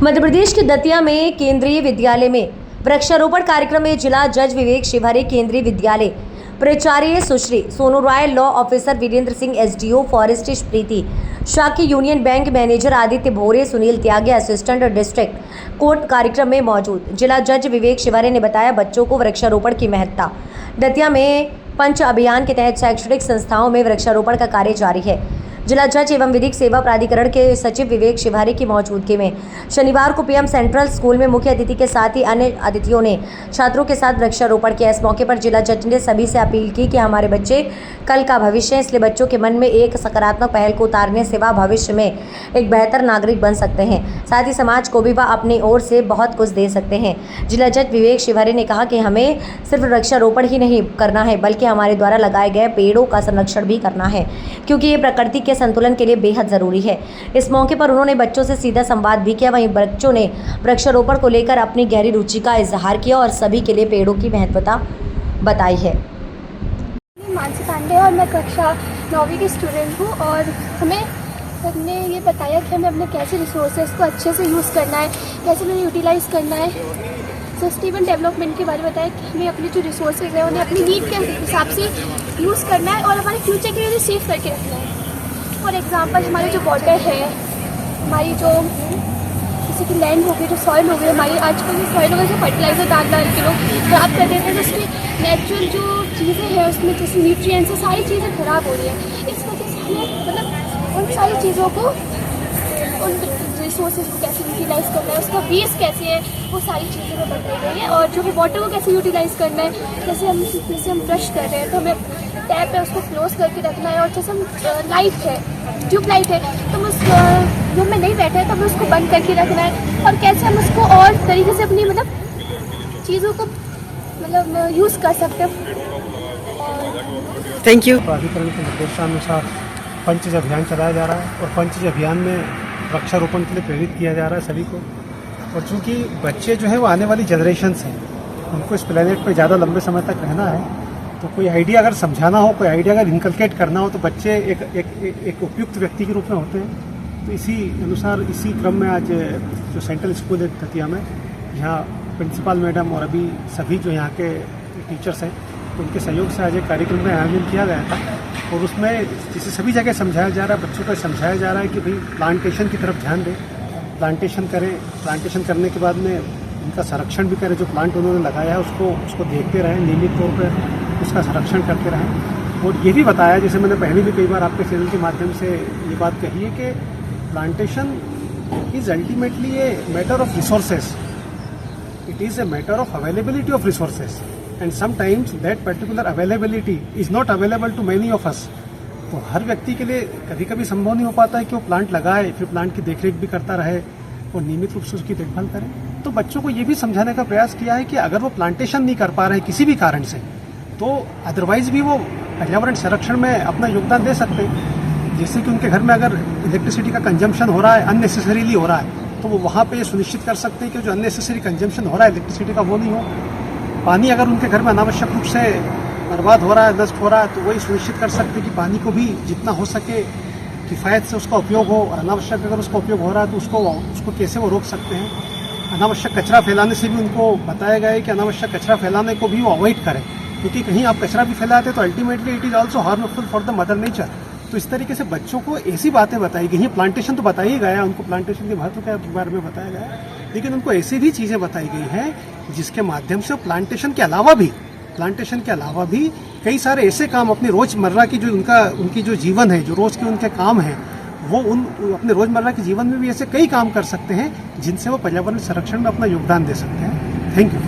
मध्य प्रदेश के दतिया में केंद्रीय विद्यालय में वृक्षारोपण कार्यक्रम में जिला जज विवेक शिवहरे, केंद्रीय विद्यालय प्राचार्य Sushri Sonu Rai, law officer Virendra Singh, SDO forest Preeti Shaki, Union Bank manager Aditya Bhore, Sunil Tyagi, assistant district court कार्यक्रम में मौजूद। जिला जज विवेक शिवहरे ने बताया, बच्चों को वृक्षारोपण की महत्ता। दतिया में पंच अभियान के तहत शैक्षणिक संस्थाओं में वृक्षारोपण का कार्य जारी है। जिला जज एवं विधिक सेवा प्राधिकरण के सचिव विवेक शिवहरे की मौजूदगी में शनिवार को पीएम सेंट्रल स्कूल में मुख्य अतिथि के साथ ही अन्य अतिथियों ने छात्रों के साथ वृक्षारोपण किया। इस मौके पर जिला जज ने सभी से अपील की कि हमारे बच्चे कल का भविष्य है, इसलिए बच्चों के मन में एक सकारात्मक पहल को उतारने से वह भविष्य में एक बेहतर नागरिक बन सकते हैं, साथ ही समाज को भी वह अपनी ओर से बहुत कुछ दे सकते हैं। जिला जज विवेक शिवहरे ने कहा कि हमें सिर्फ वृक्षारोपण ही नहीं करना है, बल्कि हमारे द्वारा लगाए गए पेड़ों का संरक्षण भी करना है, क्योंकि ये प्रकृति के संतुलन के लिए बेहद जरूरी है। इस मौके पर उन्होंने बच्चों से सीधा संवाद भी किया। वहीं बच्चों ने वृक्षारोपण को लेकर अपनी गहरी रुचि का इजहार किया और सभी के लिए पेड़ों की महत्वता बताई है। मानसी पांडे और मैं कक्षा 9वीं की स्टूडेंट हूँ और हमने ये बताया कि हमें अपने कैसे रिसोर्सेज को अच्छे से यूज़ करना है, कैसे उन्हें यूटिलाइज़ करना है, सस्टेनेबल डेवलपमेंट के बारे में बताया कि हमें अपने जो रिसोर्सेज हैं उन्हें अपनी नीड के हिसाब से यूज़ करना है और हमारे फ्यूचर के लिए सेव करके रखना है। फॉर एग्जांपल हमारे जो वाटर है, हमारी जो जैसे कि लैंड हो गई, जो सॉइल हो गई, हमारी आजकल जो सॉइल हो गई, जो फर्टिलाइजर डाल के लोग खराब कर देते हैं, तो उसकी नेचुरल जो चीज़ें हैं उसमें जैसे न्यूट्रिएंट्स है, सारी चीज़ें खराब हो रही है। इस वजह से हमें मतलब उन सारी चीज़ों को, उन रिसोर्सेज को कैसे यूटिलाइज़ करना है, उसका वेस्ट कैसे है, वो सारी चीज़ें में बताई गई है। और जो है वाटर को कैसे यूटिलाइज़ करना है, जैसे हम ब्रश कर रहे हैं तो हमें टैप है उसको क्लोज करके रखना है, और जैसे हम लाइट है, ट्यूब लाइट है, तो हम उस रूम में नहीं बैठे हैं तो हमें उसको बंद करके रखना है, और कैसे हम उसको और तरीके से अपनी मतलब चीज़ों को मतलब यूज़ कर सकते हैं। Thank you. प्राधिकरण के निर्देशानुसार पंचज अभियान चलाया जा रहा है और पंचज अभियान में वृक्षारोपण के लिए प्रेरित किया जा रहा है सभी को। और चूँकि बच्चे जो है वो आने वाली जनरेशन्स हैं, उनको इस प्लेनेट पर ज़्यादा लंबे समय तक रहना है, तो कोई आइडिया अगर समझाना हो, कोई आइडिया अगर इनकलकेट करना हो, तो बच्चे एक उपयुक्त व्यक्ति के रूप में होते हैं। तो इसी अनुसार इसी क्रम में आज जो सेंट्रल स्कूल है दतिया में, यहाँ प्रिंसिपल मैडम और अभी सभी जो यहाँ के टीचर्स हैं उनके सहयोग से आज एक कार्यक्रम में आयोजन किया गया था। और उसमें जिसे सभी जगह समझाया जा रहा है, बच्चों को समझाया जा रहा है कि भाई प्लांटेशन की तरफ ध्यान दें, प्लांटेशन करें, प्लांटेशन करने के बाद में उनका संरक्षण भी करें, जो प्लांट उन्होंने लगाया है उसको देखते रहें, नियमित तौर पर उसका संरक्षण करते रहें। और ये भी बताया, जैसे मैंने पहले भी कई बार आपके चैनल के माध्यम से ये बात कही है कि plantation is ultimately a matter of resources, it is a matter of availability of resources, and sometimes that particular availability is not available to many of us. तो हर व्यक्ति के लिए कभी कभी संभव नहीं हो पाता है कि वो प्लांट लगाए, फिर प्लांट की देखरेख भी करता रहे और नियमित रूप से उसकी देखभाल करें। तो बच्चों को ये भी समझाने का प्रयास किया है कि अगर वो प्लांटेशन नहीं कर पा रहे हैं किसी भी कारण से, तो अदरवाइज भी वो पर्यावरण संरक्षण में अपना योगदान दे सकते हैं। जैसे कि उनके घर में अगर इलेक्ट्रिसिटी का कंजम्पशन हो रहा है, अननेसेसरीली हो रहा है, तो वो वहाँ पे ये सुनिश्चित कर सकते हैं कि जो अननेसेसरी कंजम्पशन हो रहा है इलेक्ट्रिसिटी का वो नहीं हो। पानी अगर उनके घर में अनावश्यक रूप से बर्बाद हो रहा है, नष्ट हो रहा है, तो वही सुनिश्चित कर सकते हैं कि पानी को भी जितना हो सके किफ़ायत से उसका उपयोग हो, और अनावश्यक अगर उसका उपयोग हो रहा है तो उसको कैसे वो रोक सकते हैं। अनावश्यक कचरा फैलाने से भी उनको बताया गया है कि अनावश्यक कचरा फैलाने को भी वो अवॉइड करें, क्योंकि कहीं आप कचरा भी फैलाते हैं तो ultimately it is also harmful for the mother nature. तो इस तरीके से बच्चों को ऐसी बातें बताई गई हैं। प्लांटेशन तो बताया ही गया है, उनको प्लांटेशन के महत्व के बारे में बताया गया है, लेकिन उनको ऐसी भी चीज़ें बताई गई हैं जिसके माध्यम से प्लांटेशन के अलावा भी कई सारे ऐसे काम अपनी रोज़मर्रा की जो उनकी जो जीवन है, जो रोज़ के उनके काम हैं, वो अपने रोज़मर्रा के जीवन में भी ऐसे कई काम कर सकते हैं जिनसे वो पर्यावरण संरक्षण में अपना योगदान दे सकते हैं। Thank you.